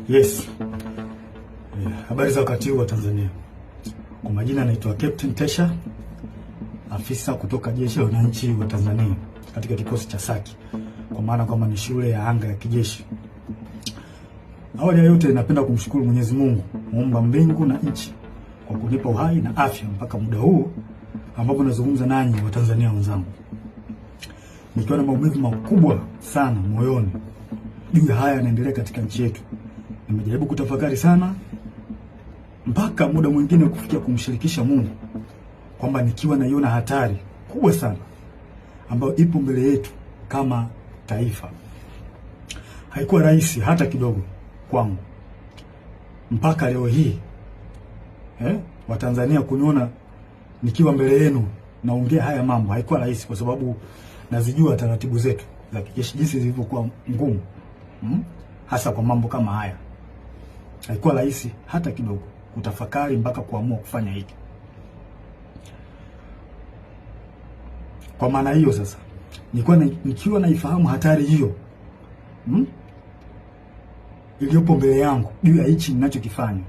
Yes. Habari za wakati huu wa Tanzania. Kwa majina naitwa Captain Tesha, afisa kutoka Jeshi la Wananchi wa Tanzania katika kikosi cha Saki, kwa maana kwamba ni shule ya anga ya kijeshi. Awali ya yote napenda kumshukuru Mwenyezi Mungu, muumba mbingu na nchi, kwa kunipa uhai na afya mpaka muda huu ambapo nazungumza nanyi wa Tanzania wenzangu. Nikiwa na maumivu makubwa sana moyoni juu ya haya yanaendelea katika nchi yetu. Nimejaribu kutafakari sana mpaka muda mwingine kufikia kumshirikisha Mungu kwamba nikiwa naiona hatari kubwa sana ambayo ipo mbele yetu kama taifa. Haikuwa rahisi hata kidogo kwangu mpaka leo hii Watanzania kuniona nikiwa mbele yenu naongea haya mambo. Haikuwa rahisi kwa sababu nazijua taratibu zetu za kijeshi jinsi zilivyokuwa ngumu, hasa kwa mambo kama haya. Haikuwa rahisi hata kidogo kutafakari mpaka kuamua kufanya hiki. Kwa maana hiyo sasa, nikiwa naifahamu hatari hiyo iliyopo mbele yangu juu ya hichi ninachokifanya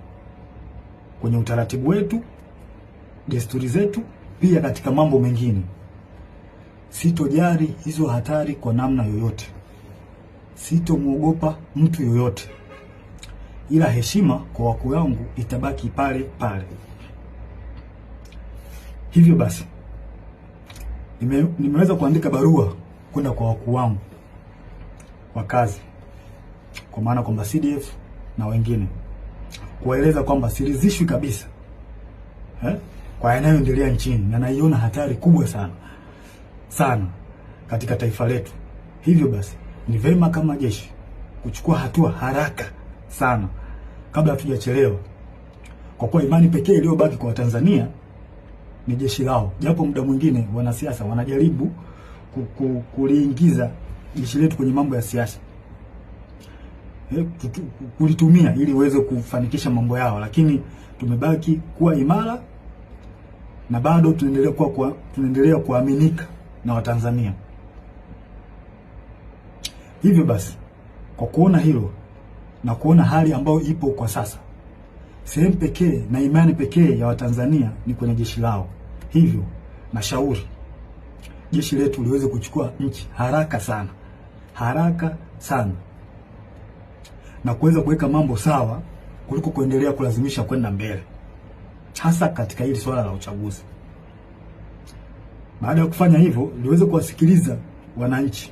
kwenye utaratibu wetu, desturi zetu, pia katika mambo mengine, sitojali hizo hatari kwa namna yoyote. Sitomwogopa mtu yoyote, ila heshima kwa wakuu wangu itabaki pale pale. Hivyo basi nimeweza kuandika barua kwenda kwa wakuu wangu wa kazi, kwa maana kwamba CDF na wengine, kuwaeleza kwamba siridhishwi kabisa kwa yanayoendelea nchini, na naiona hatari kubwa sana katika taifa letu. Hivyo basi ni vema kama jeshi kuchukua hatua haraka sana kabla hatujachelewa, kwa kuwa imani pekee iliyobaki kwa Watanzania ni jeshi lao. Japo muda mwingine wanasiasa wanajaribu kuliingiza jeshi letu kwenye mambo ya siasa, kulitumia ili uweze kufanikisha mambo yao, lakini tumebaki kuwa imara na bado tunaendelea kuaminika na Watanzania. Hivyo basi, kwa kuona hilo na kuona hali ambayo ipo kwa sasa, sehemu pekee na imani pekee ya Watanzania ni kwenye jeshi lao. Hivyo nashauri jeshi letu liweze kuchukua nchi haraka sana na kuweza kuweka mambo sawa kuliko kuendelea kulazimisha kwenda mbele, hasa katika hili swala la uchaguzi. Baada ya kufanya hivyo, liweze kuwasikiliza wananchi